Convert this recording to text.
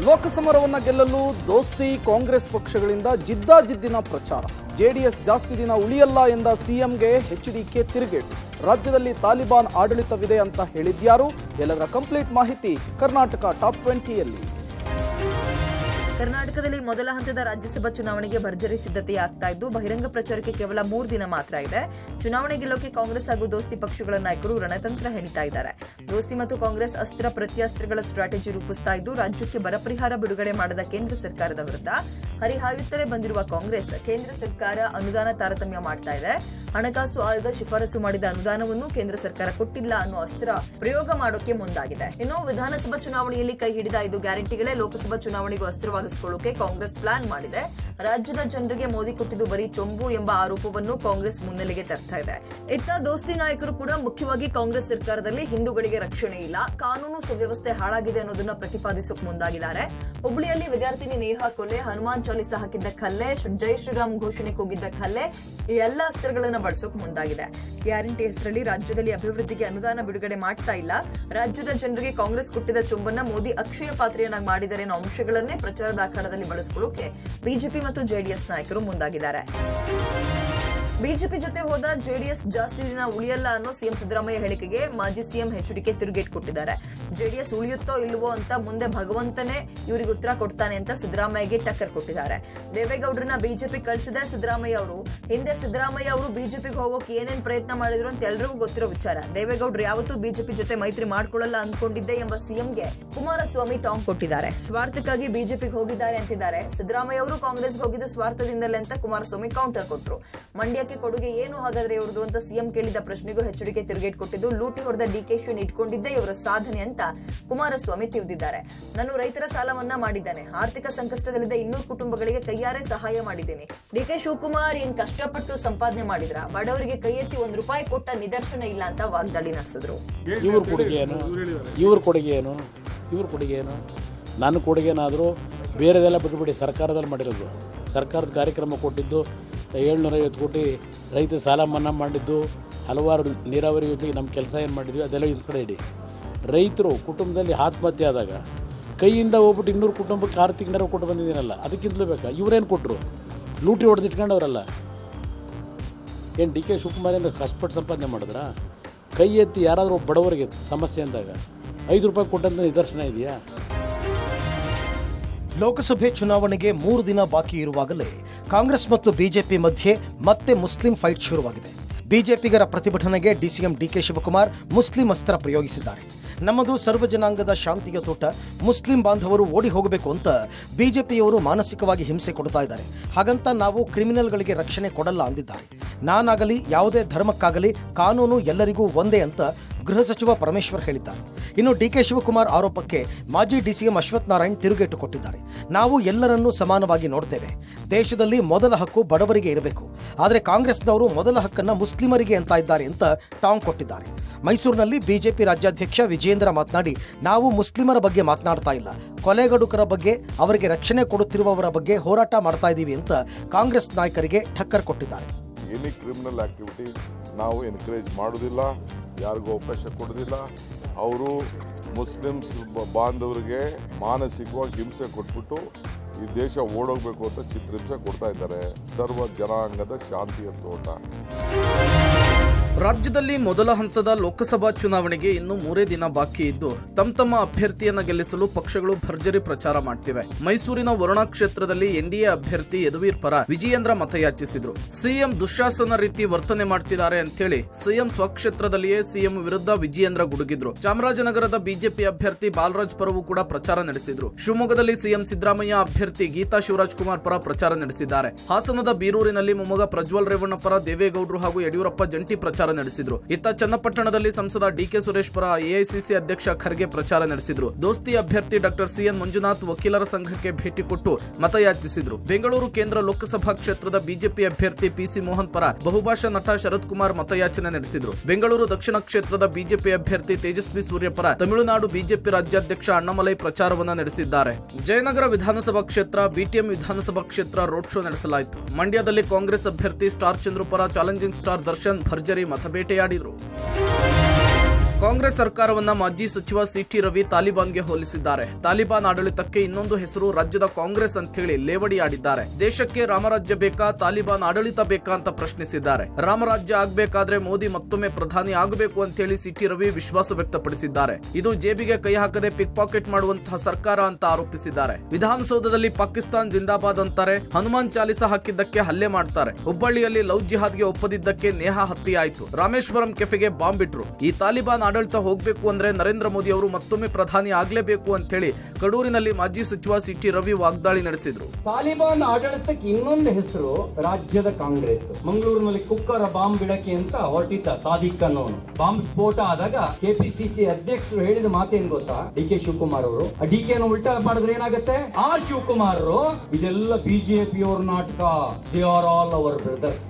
ಲೋಕಸಮರವನ್ನು ಗೆಲ್ಲಲು ದೋಸ್ತಿ ಕಾಂಗ್ರೆಸ್ ಪಕ್ಷಗಳಿಂದ ಜಿದ್ದಾಜಿದ್ದಿನ ಪ್ರಚಾರ. ಜೆಡಿಎಸ್ ಜಾಸ್ತಿ ದಿನ ಉಳಿಯಲ್ಲ ಎಂದ ಸಿಎಂಗೆ ಎಚ್ಡಿಕೆ ತಿರುಗೇಟು. ರಾಜ್ಯದಲ್ಲಿ ತಾಲಿಬಾನ್ ಆಡಳಿತವಿದೆ ಅಂತ ಹೇಳಿದ್ಯಾರು? ಎಲ್ಲದರ ಕಂಪ್ಲೀಟ್ ಮಾಹಿತಿ ಕರ್ನಾಟಕ ಟಾಪ್ 20ಯಲ್ಲಿ. ಕರ್ನಾಟಕದಲ್ಲಿ ಮೊದಲ ಹಂತದ ರಾಜ್ಯಸಭಾ ಚುನಾವಣೆಗೆ ಭರ್ಜರಿ ಸಿದ್ಧತೆಯಾಗ್ತಾ ಇದ್ದು ಬಹಿರಂಗ ಪ್ರಚಾರಕ್ಕೆ ಕೇವಲ 3 ದಿನ ಮಾತ್ರ ಇದೆ. ಚುನಾವಣೆ ಗೆಲ್ಲೋಕೆ ಕಾಂಗ್ರೆಸ್ ಹಾಗೂ ದೋಸ್ತಿ ಪಕ್ಷಗಳ ನಾಯಕರು ರಣತಂತ್ರ ಹೆಣಿತಾ ಇದ್ದಾರೆ. ದೋಸ್ತಿ ಮತ್ತು ಕಾಂಗ್ರೆಸ್ ಅಸ್ತ್ರ ಪ್ರತ್ಯಸ್ತ್ರಗಳ ಸ್ಟ್ರಾಟಜಿ ರೂಪಿಸ್ತಾ ಇದ್ದು ರಾಜ್ಯಕ್ಕೆ ಬರ ಪರಿಹಾರ ಬಿಡುಗಡೆ ಮಾಡದ ಕೇಂದ್ರ ಸರ್ಕಾರದ ವಿರುದ್ಧ ಹರಿಹಾಯುತ್ತಲೇ ಬಂದಿರುವ ಕಾಂಗ್ರೆಸ್ ಕೇಂದ್ರ ಸರ್ಕಾರ ಅನುದಾನ ತಾರತಮ್ಯ ಮಾಡ್ತಾ ಇದೆ. ಹಣಕಾಸು ಆಯೋಗ ಶಿಫಾರಸು ಮಾಡಿದ ಅನುದಾನವನ್ನು ಕೇಂದ್ರ ಸರ್ಕಾರ ಕೊಟ್ಟಿಲ್ಲ ಅನ್ನೋ ಅಸ್ತ್ರ ಪ್ರಯೋಗ ಮಾಡೋಕೆ ಮುಂದಾಗಿದೆ. ಇನ್ನು ವಿಧಾನಸಭಾ ಚುನಾವಣೆಯಲ್ಲಿ ಕೈ ಹಿಡಿದ 5 ಗ್ಯಾರಂಟಿಗಳೇ ಲೋಕಸಭಾ ಚುನಾವಣೆಗೂ ಅಸ್ತ್ರವಾಗಿಸಿಕೊಳ್ಳೋಕೆ ಕಾಂಗ್ರೆಸ್ ಪ್ಲಾನ್ ಮಾಡಿದೆ. ರಾಜ್ಯದ ಜನರಿಗೆ ಮೋದಿ ಕೊಟ್ಟಿದ್ದು ಬರೀ ಚೊಂಬು ಎಂಬ ಆರೋಪವನ್ನು ಕಾಂಗ್ರೆಸ್ ಮುನ್ನೆಲೆಗೆ ತರ್ತಾ ಇದೆ. ಇತ್ತ ದೋಸ್ತಿ ನಾಯಕರು ಕೂಡ ಮುಖ್ಯವಾಗಿ ಕಾಂಗ್ರೆಸ್ ಸರ್ಕಾರದಲ್ಲಿ ಹಿಂದೂಗಳಿಗೆ ರಕ್ಷಣೆ ಇಲ್ಲ, ಕಾನೂನು ಸುವ್ಯವಸ್ಥೆ ಹಾಳಾಗಿದೆ ಅನ್ನೋದನ್ನ ಪ್ರತಿಪಾದಿಸೋಕೆ ಮುಂದಾಗಿದ್ದಾರೆ. ಹುಬ್ಬಳ್ಳಿಯಲ್ಲಿ ವಿದ್ಯಾರ್ಥಿನಿ ನೇಹಾ ಕೊಲೆ, ಹನುಮಾನ್ ಚಾಲಿಸಾ ಹಾಕಿದ್ದ ಕಲ್ಲೆ, ಜೈ ಶ್ರೀರಾಮ್ ಘೋಷಣೆ ಕೂಗಿದ್ದ ಕಲ್ಲೆ, ಈ ಎಲ್ಲ ಅಸ್ತ್ರಗಳನ್ನ ಬಳಸೋಕೆ ಮುಂದಾಗಿದೆ. ಗ್ಯಾರಂಟಿ ಹೆಸರಲ್ಲಿ ರಾಜ್ಯದಲ್ಲಿ ಅಭಿವೃದ್ಧಿಗೆ ಅನುದಾನ ಬಿಡುಗಡೆ ಮಾಡ್ತಾ ಇಲ್ಲ. ರಾಜ್ಯದ ಜನರಿಗೆ ಕಾಂಗ್ರೆಸ್ ಕೊಟ್ಟಿದ್ದ ಚೊಂಬನ್ನ ಮೋದಿ ಅಕ್ಷಯ ಪಾತ್ರೆಯನ್ನಾಗಿ ಮಾಡಿದರೆ ಅನ್ನೋ ಅಂಶಗಳನ್ನೇ ಪ್ರಚಾರದ ಅಖಾಡದಲ್ಲಿ ಬಳಸಿಕೊಳ್ಳೋಕೆ ಬಿಜೆಪಿ ಮತ್ತು ಜೆಡಿಎಸ್ ನಾಯಕರು ಮುಂದಾಗಿದ್ದಾರೆ. ಬಿಜೆಪಿ ಜೊತೆ ಹೋದ ಜೆಡಿಎಸ್ ಜಾಸ್ತಿ ದಿನ ಉಳಿಯಲ್ಲ ಅನ್ನೋ ಸಿಎಂ ಸಿದ್ದರಾಮಯ್ಯ ಹೇಳಿಕೆಗೆ ಮಾಜಿ ಸಿಎಂ ಎಚ್ಡಿಕೆ ತಿರುಗೇಟು ಕೊಟ್ಟಿದ್ದಾರೆ. ಜೆಡಿಎಸ್ ಉಳಿಯುತ್ತೋ ಇಲ್ವೋ ಅಂತ ಮುಂದೆ ಭಗವಂತನೇ ಇವರಿಗೆ ಉತ್ತರ ಕೊಡ್ತಾನೆ ಅಂತ ಸಿದ್ದರಾಮಯ್ಯಗೆ ಟಕ್ಕರ್ ಕೊಟ್ಟಿದ್ದಾರೆ. ದೇವೇಗೌಡರನ್ನ ಬಿಜೆಪಿ ಕಳಿಸಿದ ಸಿದ್ದರಾಮಯ್ಯ ಅವರು. ಹಿಂದೆ ಸಿದ್ದರಾಮಯ್ಯ ಅವರು ಬಿಜೆಪಿಗೆ ಹೋಗೋಕೆ ಏನೇನ್ ಪ್ರಯತ್ನ ಮಾಡಿದ್ರು ಅಂತ ಎಲ್ರಿಗೂ ಗೊತ್ತಿರೋ ವಿಚಾರ. ದೇವೇಗೌಡರು ಯಾವತ್ತೂ ಬಿಜೆಪಿ ಜೊತೆ ಮೈತ್ರಿ ಮಾಡ್ಕೊಳ್ಳಲ್ಲ ಅಂದ್ಕೊಂಡಿದ್ದೆ ಎಂಬ ಸಿಎಂಗೆ ಕುಮಾರಸ್ವಾಮಿ ಟಾಂಗ್ ಕೊಟ್ಟಿದ್ದಾರೆ. ಸ್ವಾರ್ಥಕ್ಕಾಗಿ ಬಿಜೆಪಿಗೆ ಹೋಗಿದ್ದಾರೆ ಅಂತಿದ್ದಾರೆ. ಸಿದ್ದರಾಮಯ್ಯ ಅವರು ಕಾಂಗ್ರೆಸ್ಗೆ ಹೋಗಿದ್ದು ಸ್ವಾರ್ಥದಿಂದಲೇ ಅಂತ ಕುಮಾರಸ್ವಾಮಿ ಕೌಂಟರ್ ಕೊಟ್ಟರು. ಮಂಡ್ಯಕ್ಕೆ ಕೊಡುಗೆ ಏನು ಹಾಗಾದ್ರೆ ಇವ್ರದ್ದು ಅಂತ ಸಿಎಂ ಕೇಳಿದ ಪ್ರಶ್ನೆಗೂ ಎಚ್ಡಿಕೆ ತಿರುಗೇಟು ಕೊಟ್ಟಿದ್ದು, ಲೂಟಿ ಹೊಡೆದ ಡಿಕೆಶಿಯನ್ನು ಇಟ್ಕೊಂಡಿದ್ದೇ ಇವರ ಸಾಧನೆ ಅಂತ ಕುಮಾರಸ್ವಾಮಿ ತಿಳಿದಿದ್ದಾರೆ. ನಾನು ರೈತರ ಸಾಲ ಮನ್ನಾ ಮಾಡಿದ್ದೇನೆ, ಆರ್ಥಿಕ ಸಂಕಷ್ಟದಲ್ಲಿದ್ದ 200 ಕುಟುಂಬಗಳಿಗೆ ಕೈಯಾರೆ ಸಹಾಯ ಮಾಡಿದ್ದೀನಿ. ಡಿಕೆ ಶಿವಕುಮಾರ್ ಏನ್ ಕಷ್ಟಪಟ್ಟು ಸಂಪಾದನೆ ಮಾಡಿದ್ರ, ಬಡವರಿಗೆ ಕೈ ಎತ್ತಿ ₹1 ಕೊಟ್ಟ ನಿದರ್ಶನ ಇಲ್ಲ ಅಂತ ವಾಗ್ದಾಳಿ ನಡೆಸಿದ್ರು. ಇವ್ರ ಕೊಡುಗೆ ಏನು ನನ್ನ ಕೊಡುಗೆನಾದರೂ ಬೇರೆದೆಲ್ಲ ಬಿಟ್ಟುಬಿಡಿ. ಸರ್ಕಾರದಲ್ಲಿ ಮಾಡಿರೋದು, ಸರ್ಕಾರದ ಕಾರ್ಯಕ್ರಮ ಕೊಟ್ಟಿದ್ದು 750 ಕೋಟಿ ರೈತ ಸಾಲ ಮನ್ನಾ ಮಾಡಿದ್ದು, ಹಲವಾರು ನೀರಾವರಿ ಯೋಜನೆಗೆ ನಮ್ಮ ಕೆಲಸ ಏನು ಮಾಡಿದ್ವಿ ಅದೆಲ್ಲ ಒಂದು ಕಡೆ ಇಡಿ. ರೈತರು ಕುಟುಂಬದಲ್ಲಿ ಆತ್ಮಹತ್ಯೆ ಆದಾಗ ಕೈಯಿಂದ ಹೋಗ್ಬಿಟ್ಟು 200 ಕುಟುಂಬಕ್ಕೆ ಆರ್ಥಿಕ ನೆರವು ಕೊಟ್ಟು ಬಂದಿದ್ದೀನಲ್ಲ, ಅದಕ್ಕಿಂತಲೂ ಬೇಕಾ? ಇವರೇನು ಕೊಟ್ಟರು? ಲೂಟಿ ಹೊಡೆದಿಟ್ಕೊಂಡವರಲ್ಲ. ಏನು ಡಿ ಕೆ ಶಿವಕುಮಾರ್ ಏನು ಕಷ್ಟಪಟ್ಟು ಸಂಪಾದನೆ ಮಾಡಿದ್ರಾ? ಕೈ ಎತ್ತಿ ಯಾರಾದರೂ ಬಡವರಿಗೆ ಸಮಸ್ಯೆ ಅಂದಾಗ ₹5 ಕೊಟ್ಟಂತ ನಿದರ್ಶನ ಇದೆಯಾ? ಲೋಕಸಭೆ ಚುನಾವಣೆಗೆ 3 ದಿನ ಬಾಕಿ ಇರುವಾಗಲೇ ಕಾಂಗ್ರೆಸ್ ಮತ್ತು ಬಿಜೆಪಿ ಮಧ್ಯೆ ಮತ್ತೆ ಮುಸ್ಲಿಂ ಫೈಟ್ ಶುರುವಾಗಿದೆ. ಬಿಜೆಪಿಗರ ಪ್ರತಿಭಟನೆಗೆ ಡಿಸಿಎಂ ಡಿಕೆ ಶಿವಕುಮಾರ್ ಮುಸ್ಲಿಂ ಅಸ್ತ್ರ ಪ್ರಯೋಗಿಸಿದ್ದಾರೆ. ನಮ್ಮದು ಸರ್ವಜನಾಂಗದ ಶಾಂತಿಯ ತೋಟ, ಮುಸ್ಲಿಂ ಬಾಂಧವರು ಓಡಿ ಹೋಗಬೇಕು ಅಂತ ಬಿಜೆಪಿಯವರು ಮಾನಸಿಕವಾಗಿ ಹಿಂಸೆ ಕೊಡ್ತಾ ಇದ್ದಾರೆ. ಹಾಗಂತ ನಾವು ಕ್ರಿಮಿನಲ್ಗಳಿಗೆ ರಕ್ಷಣೆ ಕೊಡಲ್ಲ ಅಂದಿದ್ದಾರೆ. ನಾನಾಗಲಿ ಯಾವುದೇ ಧರ್ಮಕ್ಕಾಗಲಿ ಕಾನೂನು ಎಲ್ಲರಿಗೂ ಒಂದೇ ಅಂತ ಗೃಹ ಸಚಿವ ಪರಮೇಶ್ವರ್ ಹೇಳಿದ್ದಾರೆ. ಇನ್ನು ಡಿಕೆ ಶಿವಕುಮಾರ್ ಆರೋಪಕ್ಕೆ ಮಾಜಿ ಡಿಸಿಎಂ ಅಶ್ವಥ್ ನಾರಾಯಣ್ ತಿರುಗೇಟು ಕೊಟ್ಟಿದ್ದಾರೆ. ನಾವು ಎಲ್ಲರನ್ನೂ ಸಮಾನವಾಗಿ ನೋಡ್ತೇವೆ. ದೇಶದಲ್ಲಿ ಮೊದಲ ಹಕ್ಕು ಬಡವರಿಗೆ ಇರಬೇಕು, ಆದರೆ ಕಾಂಗ್ರೆಸ್ನವರು ಮೊದಲ ಹಕ್ಕನ್ನು ಮುಸ್ಲಿಮರಿಗೆ ಅಂತ ಇದ್ದಾರೆ ಅಂತ ಟಾಂಗ್ ಕೊಟ್ಟಿದ್ದಾರೆ. ಮೈಸೂರಿನಲ್ಲಿ ಬಿಜೆಪಿ ರಾಜ್ಯಾಧ್ಯಕ್ಷ ವಿಜೇಂದ್ರ ಮಾತನಾಡಿ, ನಾವು ಮುಸ್ಲಿಮರ ಬಗ್ಗೆ ಮಾತನಾಡ್ತಾ ಇಲ್ಲ, ಕೊಲೆಗಡುಕರ ಬಗ್ಗೆ, ಅವರಿಗೆ ರಕ್ಷಣೆ ಕೊಡುತ್ತಿರುವವರ ಬಗ್ಗೆ ಹೋರಾಟ ಮಾಡ್ತಾ ಇದ್ದೀವಿ ಅಂತ ಕಾಂಗ್ರೆಸ್ ನಾಯಕರಿಗೆ ಠಕ್ಕರ್ ಕೊಟ್ಟಿದ್ದಾರೆ. ಎನಿ ಕ್ರಿಮಿನಲ್ ಆಕ್ಟಿವಿಟಿ ನಾವು ಎನ್ಕರೇಜ್ ಮಾಡೋದಿಲ್ಲ, ಯಾರಿಗೂ ಅವಕಾಶ ಕೊಡೋದಿಲ್ಲ. ಅವರು ಮುಸ್ಲಿಮ್ಸ್ ಬಾಂಧವರಿಗೆ ಮಾನಸಿಕವಾಗಿ ಹಿಂಸೆ ಕೊಟ್ಬಿಟ್ಟು ಈ ದೇಶ ಓಡೋಗ್ಬೇಕು ಅಂತ ಚಿತ್ರಹಿಂಸೆ ಕೊಡ್ತಾ ಇದ್ದಾರೆ. ಸರ್ವ ಜನಾಂಗದ ಶಾಂತಿಯ ತೋಟ. ರಾಜ್ಯದಲ್ಲಿ ಮೊದಲ ಹಂತದ ಲೋಕಸಭಾ ಚುನಾವಣೆಗೆ ಇನ್ನು 3 ದಿನ ಬಾಕಿ ಇದ್ದು ತಮ್ಮ ಅಭ್ಯರ್ಥಿಯನ್ನ ಗೆಲ್ಲಿಸಲು ಪಕ್ಷಗಳು ಭರ್ಜರಿ ಪ್ರಚಾರ ಮಾಡ್ತಿವೆ. ಮೈಸೂರಿನ ವರುಣಾ ಕ್ಷೇತ್ರದಲ್ಲಿ ಎನ್ಡಿಎ ಅಭ್ಯರ್ಥಿ ಯದುವೀರ್ ಪರ ವಿಜಯೇಂದ್ರ ಮತಯಾಚಿಸಿದ್ರು. ಸಿಎಂ ದುಶ್ಯಾಸನ ರೀತಿ ವರ್ತನೆ ಮಾಡ್ತಿದ್ದಾರೆ ಅಂತೇಳಿ ಸಿಎಂ ಸ್ವಕ್ಷೇತ್ರದಲ್ಲಿಯೇ ಸಿಎಂ ವಿರುದ್ಧ ವಿಜಯೇಂದ್ರ ಗುಡುಗಿದ್ರು. ಚಾಮರಾಜನಗರದ ಬಿಜೆಪಿ ಅಭ್ಯರ್ಥಿ ಬಾಲರಾಜ್ ಪರವೂ ಕೂಡ ಪ್ರಚಾರ ನಡೆಸಿದ್ರು. ಶಿವಮೊಗ್ಗದಲ್ಲಿ ಸಿಎಂ ಸಿದ್ದರಾಮಯ್ಯ ಅಭ್ಯರ್ಥಿ ಗೀತಾ ಶಿವರಾಜ್ ಕುಮಾರ್ ಪರ ಪ್ರಚಾರ ನಡೆಸಿದ್ದಾರೆ. ಹಾಸನದ ಬೀರೂರಿನಲ್ಲಿ ಮೊಮ್ಮಗ ಪ್ರಜ್ವಲ್ ರೇವಣ್ಣ ಪರ ದೇವೇಗೌಡರು ಹಾಗೂ ಯಡಿಯೂರಪ್ಪ ಜಂಟಿ ಪ್ರಚಾರ ನಡೆಸಿದ್ರು. ಇತ್ತ ಚನ್ನಪಟ್ಟಣದಲ್ಲಿ ಸಂಸದ ಡಿಕೆ ಸುರೇಶ್ ಪರ ಎಐಸಿಸಿ ಅಧ್ಯಕ್ಷ ಖರ್ಗೆ ಪ್ರಚಾರ ನಡೆಸಿದ್ರು. ದೋಸ್ತಿ ಅಭ್ಯರ್ಥಿ ಡಾಕ್ಟರ್ ಸಿಎನ್ ಮಂಜುನಾಥ್ ವಕೀಲರ ಸಂಘಕ್ಕೆ ಭೇಟಿ ಕೊಟ್ಟು ಮತಯಾಚಿಸಿದ್ರು. ಬೆಂಗಳೂರು ಕೇಂದ್ರ ಲೋಕಸಭಾ ಕ್ಷೇತ್ರದ ಬಿಜೆಪಿ ಅಭ್ಯರ್ಥಿ ಪಿಸಿ ಮೋಹನ್ ಪರ ಬಹುಭಾಷಾ ನಟ ಶರತ್ ಕುಮಾರ್ ಮತಯಾಚನೆ ನಡೆಸಿದ್ರು. ಬೆಂಗಳೂರು ದಕ್ಷಿಣ ಕ್ಷೇತ್ರದ ಬಿಜೆಪಿ ಅಭ್ಯರ್ಥಿ ತೇಜಸ್ವಿ ಸೂರ್ಯ ಪರ ತಮಿಳುನಾಡು ಬಿಜೆಪಿ ರಾಜ್ಯಾಧ್ಯಕ್ಷ ಅಣ್ಣಾಮಲೈ ಪ್ರಚಾರವನ್ನ ನಡೆಸಿದ್ದಾರೆ. ಜಯನಗರ ವಿಧಾನಸಭಾ ಕ್ಷೇತ್ರ, ಬಿಟಿಎಂ ವಿಧಾನಸಭಾ ಕ್ಷೇತ್ರ ರೋಡ್ ಶೋ ನಡೆಸಲಾಯಿತು. ಮಂಡ್ಯದಲ್ಲಿ ಕಾಂಗ್ರೆಸ್ ಅಭ್ಯರ್ಥಿ ಸ್ಟಾರ್ ಚಂದ್ರು ಪರ ಚಾಲೆಂಜಿಂಗ್ ಸ್ಟಾರ್ ದರ್ಶನ್ ಭರ್ಜರಿ ಮತಬೇಟೆಯಾಡಿದರು. ಕಾಂಗ್ರೆಸ್ ಸರ್ಕಾರವನ್ನ ಮಾಜಿ ಸಚಿವ ಸಿಟಿ ರವಿ ತಾಲಿಬಾನ್ಗೆ ಹೋಲಿಸಿದ್ದಾರೆ. ತಾಲಿಬಾನ್ ಆಡಳಿತಕ್ಕೆ ಇನ್ನೊಂದು ಹೆಸರು ರಾಜ್ಯದ ಕಾಂಗ್ರೆಸ್ ಅಂತ ಹೇಳಿ ಲೇವಡಿ ಆಡಿದ್ದಾರೆ. ದೇಶಕ್ಕೆ ರಾಮರಾಜ್ಯ ಬೇಕಾ, ತಾಲಿಬಾನ್ ಆಡಳಿತ ಬೇಕಾ ಅಂತ ಪ್ರಶ್ನಿಸಿದ್ದಾರೆ. ರಾಮರಾಜ್ಯ ಆಗ್ಬೇಕಾದ್ರೆ ಮೋದಿ ಮತ್ತೊಮ್ಮೆ ಪ್ರಧಾನಿ ಆಗಬೇಕು ಅಂತ ಹೇಳಿ ಸಿಟಿ ರವಿ ವಿಶ್ವಾಸ ವ್ಯಕ್ತಪಡಿಸಿದ್ದಾರೆ. ಇದು ಜೇಬಿಗೆ ಕೈ ಹಾಕದೆ ಪಿಕ್ ಪಾಕೆಟ್ ಮಾಡುವಂತಹ ಸರ್ಕಾರ ಅಂತ ಆರೋಪಿಸಿದ್ದಾರೆ. ವಿಧಾನಸೌಧದಲ್ಲಿ ಪಾಕಿಸ್ತಾನ್ ಜಿಂದಾಬಾದ್ ಅಂತಾರೆ, ಹನುಮಾನ್ ಚಾಲಿಸ ಹಾಕಿದ್ದಕ್ಕೆ ಹಲ್ಲೆ ಮಾಡ್ತಾರೆ. ಹುಬ್ಬಳ್ಳಿಯಲ್ಲಿ ಲವ್ ಜಿಹಾದ್ಗೆ ಒಪ್ಪದಿದ್ದಕ್ಕೆ ನೇಹಾ ಹತ್ಯೆಯಾಯಿತು. ರಾಮೇಶ್ವರಂ ಕೆಫೆಗೆ ಬಾಂಬ್ ಬಿಟ್ರು. ಈ ತಾಲಿಬಾನ್ ಆಡಳಿತ ಹೋಗಬೇಕು ಅಂದ್ರೆ ನರೇಂದ್ರ ಮೋದಿ ಅವರು ಮತ್ತೊಮ್ಮೆ ಪ್ರಧಾನಿ ಆಗ್ಲೇಬೇಕು ಅಂತ ಹೇಳಿ ಕಡೂರಿನಲ್ಲಿ ಮಾಜಿ ಸಚಿವ ಸಿಟಿ ರವಿ ವಾಗ್ದಾಳಿ ನಡೆಸಿದ್ರು. ತಾಲಿಬಾನ್ ಆಡಳಿತಕ್ಕೆ ಇನ್ನೊಂದು ಹೆಸರು ರಾಜ್ಯದ ಕಾಂಗ್ರೆಸ್. ಮಂಗಳೂರಿನಲ್ಲಿ ಕುಕ್ಕರ ಬಾಂಬ್ ಬಿಡಕ್ಕೆ ಅಂತ ಹೊರಟಿದ್ದ ಸಾದಿಕ್ ಅನ್ನೋನು. ಬಾಂಬ್ ಸ್ಫೋಟ ಆದಾಗ ಕೆಪಿಸಿಸಿ ಅಧ್ಯಕ್ಷರು ಹೇಳಿದ ಮಾತೇನ್ ಗೊತ್ತಾ? ಡಿ.ಕೆ. ಶಿವಕುಮಾರ್ ಅವರು ಡಿ.ಕೆ ಉಲ್ಟಾ ಮಾಡಿದ್ರೆ ಏನಾಗುತ್ತೆ? ಶಿವಕುಮಾರ್ ಇದೆಲ್ಲ ಬಿಜೆಪಿ ಅವ್ರ ನಾಟಕ, they are all our brothers.